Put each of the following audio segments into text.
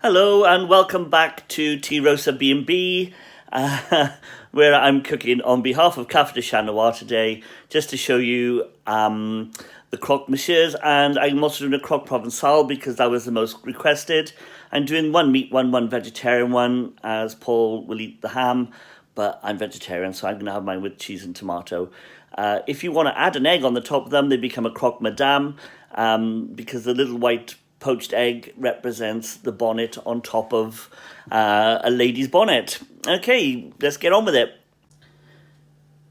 Hello and welcome back to Tea Rosa B&B, where I'm cooking on behalf of Café de today, just to show you the Croque Monsieurs, and I'm also doing a Croque Provencal because that was the most requested. I'm doing one meat one vegetarian one, as Paul will eat the ham, but I'm vegetarian, so I'm going to have mine with cheese and tomato. If you want to add an egg on the top of them, they become a croque madame, because the little white poached egg represents the bonnet on top of a lady's bonnet. Okay, let's get on with it.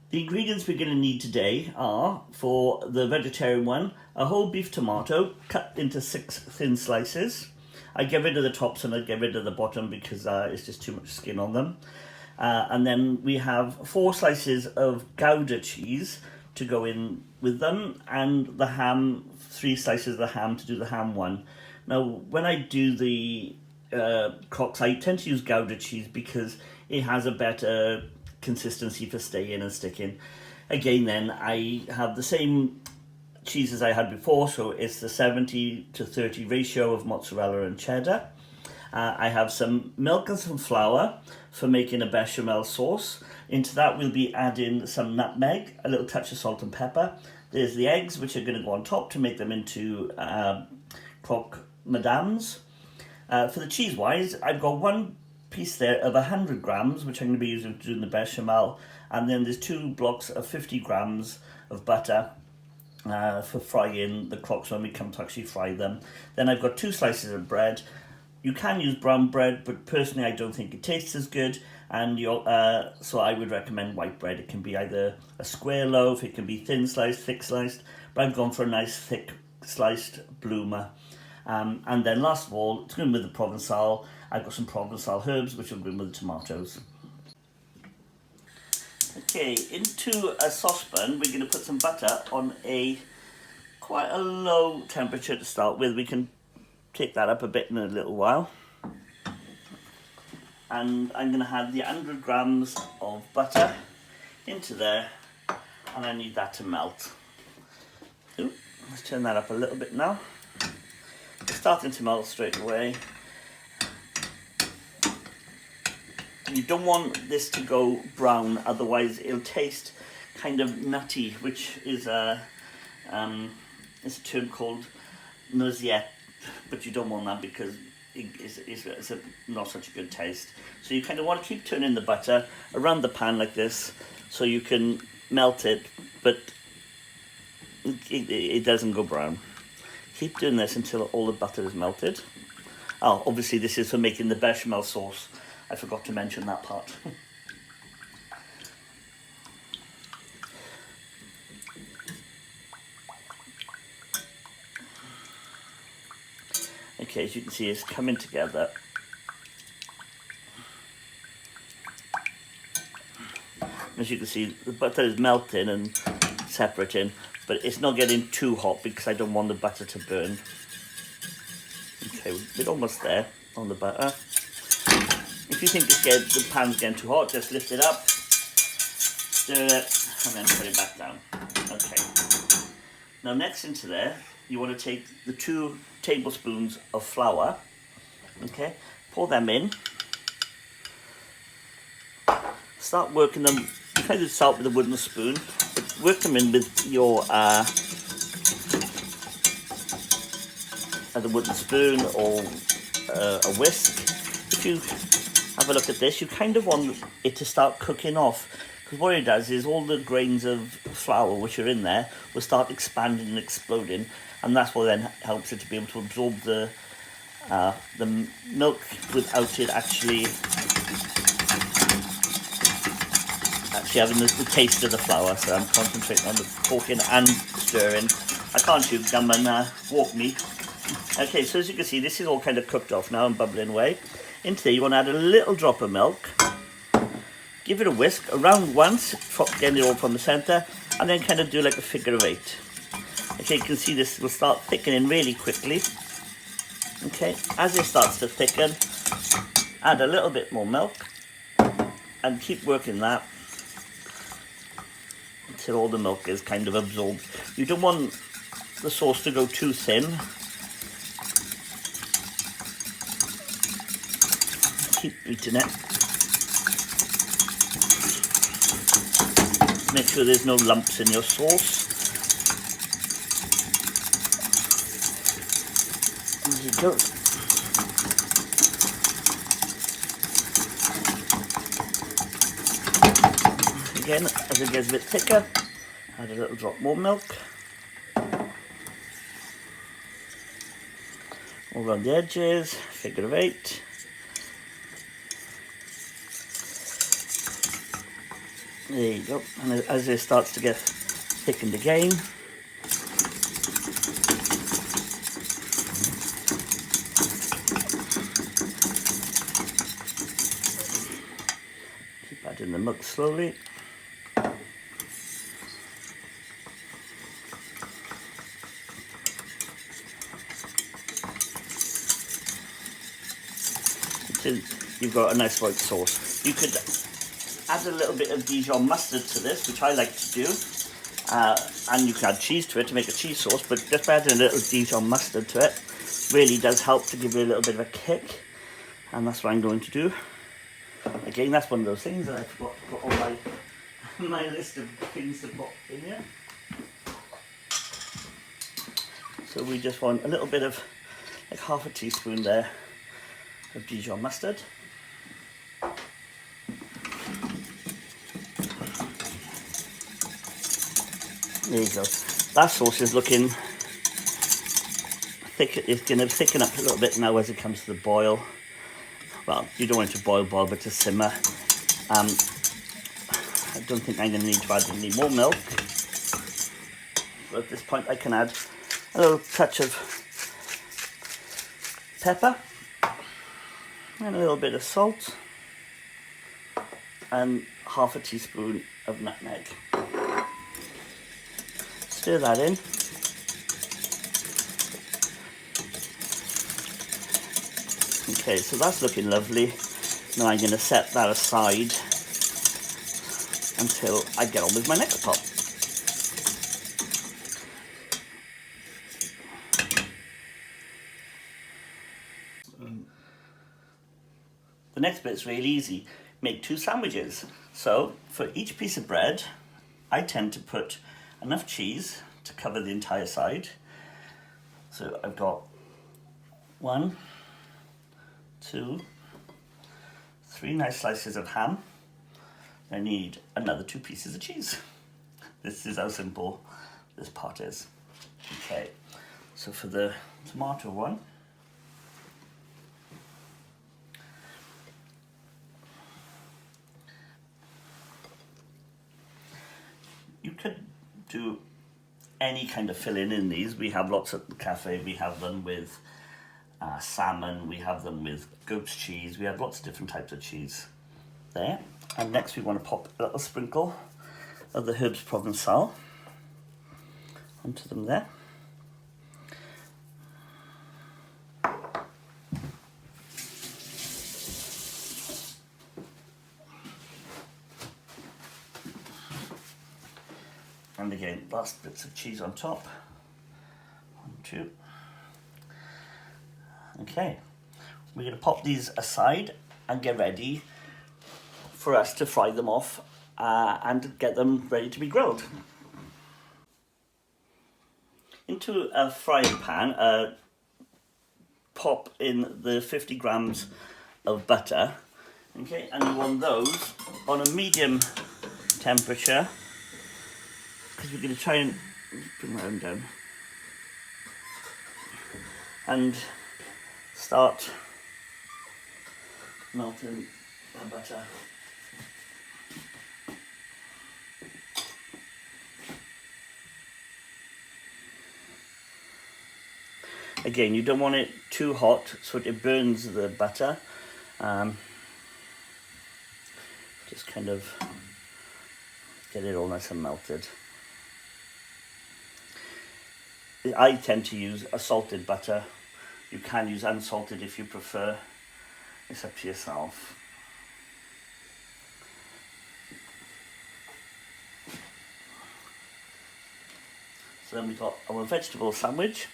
The ingredients we're going to need today are, for the vegetarian one, a whole beef tomato cut into 6 thin slices. I get rid of the tops and I get rid of the bottom because it's just too much skin on them. And then we have 4 slices of Gouda cheese to go in with them, and the ham, 3 slices of the ham to do the ham one. Now, when I do the croques, I tend to use Gouda cheese because it has a better consistency for staying and sticking. Again, then, I have the same cheese as I had before, so it's the 70-30 ratio of mozzarella and cheddar. I have some milk and some flour for making a bechamel sauce. Into that we'll be adding some nutmeg, a little touch of salt and pepper. There's the eggs, which are going to go on top to make them into croque madames. For the cheese wise, I've got one piece there of 100 grams, which I'm going to be using to do the bechamel, and then there's 2 blocks of 50 grams of butter for frying the croques when we come to actually fry them. Then I've got 2 slices of bread. You can use brown bread, but personally I don't think it tastes as good, and so I would recommend white bread. It can be either a square loaf, it can be thin sliced, thick sliced, but I've gone for a nice thick sliced bloomer. And then last of all, to go with the Provencal, I've got some Provencal herbs which will go with the tomatoes. Okay, into a saucepan we're going to put some butter on quite a low temperature to start with. We can take that up a bit in a little while. And I'm going to add the 100 grams of butter into there, and I need that to melt. Ooh, let's turn that up a little bit now. It's starting to melt straight away. You don't want this to go brown, otherwise it'll taste kind of nutty, which is it's a term called noisette, but you don't want that because it's not such a good taste. So you kind of want to keep turning the butter around the pan like this so you can melt it, but it doesn't go brown. Keep doing this until all the butter is melted. Oh, obviously this is for making the bechamel sauce. I forgot to mention that part. Okay, as you can see, it's coming together. As you can see, the butter is melting and separating, but it's not getting too hot because I don't want the butter to burn. Okay, we're almost there on the butter. If you think the pan's getting too hot, just lift it up, stir it, and then put it back down. Okay. Now next into there, you want to take the 2 tablespoons of flour, okay, pour them in, start working them. You kind of start with a wooden spoon, but work them in with your either wooden spoon or a whisk. If you have a look at this, you kind of want it to start cooking off, because what it does is all the grains of flour which are in there will start expanding and exploding, and that's what then helps it to be able to absorb the milk without it actually having the taste of the flour. So I'm concentrating on the cooking and stirring. I can't chew gum and walk me. Okay, so as you can see, this is all kind of cooked off now and bubbling away. Into there, you want to add a little drop of milk. Give it a whisk around once, getting it all from the centre, and then kind of do like a figure of 8. Okay, you can see this will start thickening really quickly. Okay, as it starts to thicken, add a little bit more milk and keep working that until all the milk is kind of absorbed. You don't want the sauce to go too thin, keep beating it. Make sure there's no lumps in your sauce. There you go. Again, as it gets a bit thicker, add a little drop more milk. All around the edges, figure of 8. There you go. And as it starts to get thickened again, keep adding the milk slowly. Until you've got a nice white sauce. You could add a little bit of Dijon mustard to this, which I like to do, and you can add cheese to it to make a cheese sauce, but just adding a little Dijon mustard to it really does help to give it a little bit of a kick, and that's what I'm going to do. Again, that's one of those things that I forgot to put on my list of things to put in here. So we just want a little bit of, like half a teaspoon there, of Dijon mustard. There you go. That sauce is looking thick. It's going to thicken up a little bit now as it comes to the boil. Well, you don't want it to boil, but to simmer. I don't think I'm going to need to add any more milk. But at this point I can add a little touch of pepper and a little bit of salt and half a teaspoon of nutmeg. Stir that in. Okay, so that's looking lovely. Now I'm going to set that aside until I get on with my next pot. The next bit's really easy. Make 2 sandwiches. So for each piece of bread, I tend to put enough cheese to cover the entire side. So I've got 1, 2, 3 nice slices of ham. I need another 2 pieces of cheese. This is how simple this pot is. Okay, so for the tomato one, you could do any kind of filling in these. We have lots at the cafe. We have them with salmon, we have them with goat's cheese, we have lots of different types of cheese there. And next we want to pop a little sprinkle of the herbes Provençal onto them there. And again, last bits of cheese on top. 1, 2. Okay, we're going to pop these aside and get ready for us to fry them off and get them ready to be grilled. Into a frying pan, pop in the 50 grams of butter. Okay, and you want those on a medium temperature, because we're going to try and bring my own down and start melting the butter. Again, you don't want it too hot so it burns the butter. Just kind of get it all nice and melted. I tend to use a salted butter. You can use unsalted if you prefer. It's up to yourself. So then we've got our vegetable sandwich,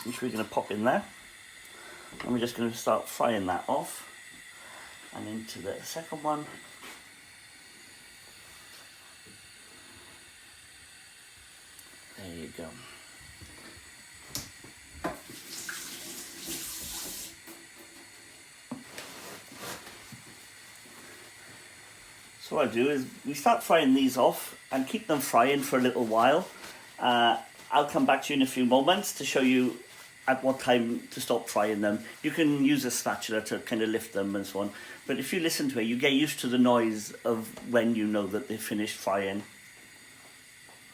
which we're going to pop in there. And we're just going to start frying that off. and into the second one. There you go. So what I do is we start frying these off and keep them frying for a little while. I'll come back to you in a few moments to show you at what time to stop frying them. You can use a spatula to kind of lift them and so on. But if you listen to it, you get used to the noise of when you know that they've finished frying.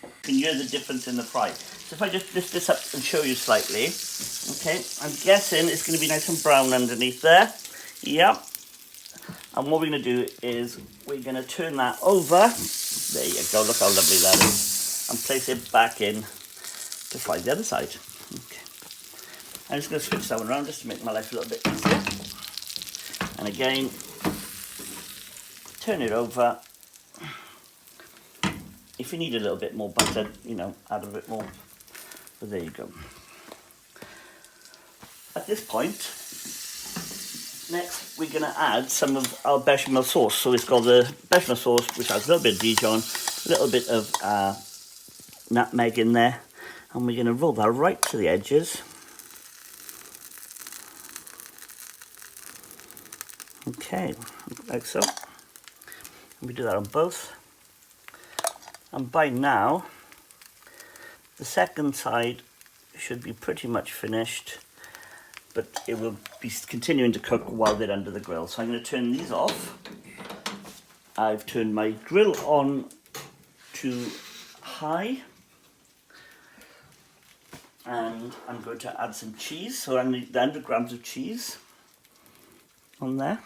You can hear the difference in the fry. So if I just lift this up and show you slightly. Okay, I'm guessing it's going to be nice and brown underneath there. Yep. And what we're going to do is we're going to turn that over. There you go, look how lovely that is. And place it back in to fry the other side. Okay. I'm just going to switch that one around just to make my life a little bit easier. And again, turn it over. If you need a little bit more butter, you know, add a bit more. But there you go. At this point, next we're going to add some of our bechamel sauce. So it's got the bechamel sauce, which has a little bit of Dijon, a little bit of nutmeg in there. And we're going to roll that right to the edges. Okay, like so. And we do that on both. And by now, the second side should be pretty much finished, but it will be continuing to cook while they're under the grill. So I'm going to turn these off. I've turned my grill on to high. And I'm going to add some cheese. So I need 100 grams of cheese on there.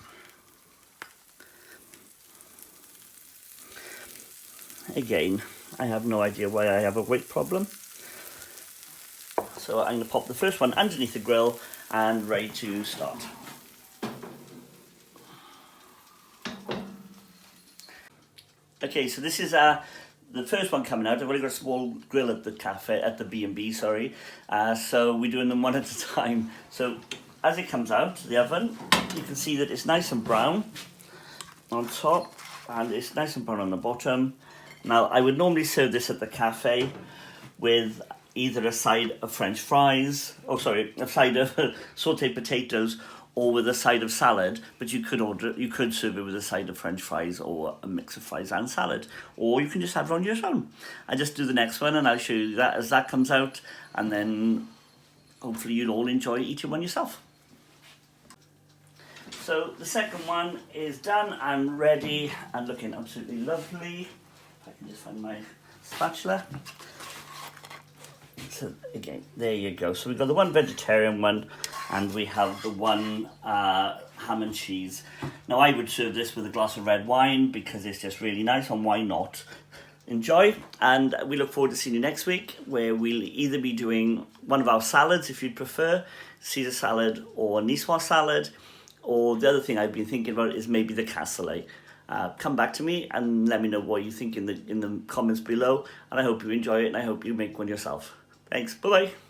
Again, I have no idea why I have a weight problem. So I'm going to pop the first one underneath the grill and ready to start. Okay, so this is the first one coming out. I've only got a small grill at the cafe, at the B&B, sorry. So we're doing them one at a time. So as it comes out of the oven, you can see that it's nice and brown on top and it's nice and brown on the bottom. Now, I would normally serve this at the cafe with either a side of French fries, a side of sauteed potatoes, or with a side of salad. But you could serve it with a side of French fries or a mix of fries and salad, or you can just have it on your own. I just do the next one, and I'll show you that as that comes out, and then hopefully you'll all enjoy eating one yourself. So the second one is done and ready and looking absolutely lovely. If I can just find my spatula. So again, there you go. So we've got the one vegetarian one and we have the one ham and cheese. Now I would serve this with a glass of red wine because it's just really nice, and why not? Enjoy, and we look forward to seeing you next week, where we'll either be doing one of our salads if you'd prefer, Caesar salad or Niçoise salad, or the other thing I've been thinking about is maybe the cassoulet. Come back to me and let me know what you think in the comments below, and I hope you enjoy it and I hope you make one yourself. Thanks, bye bye.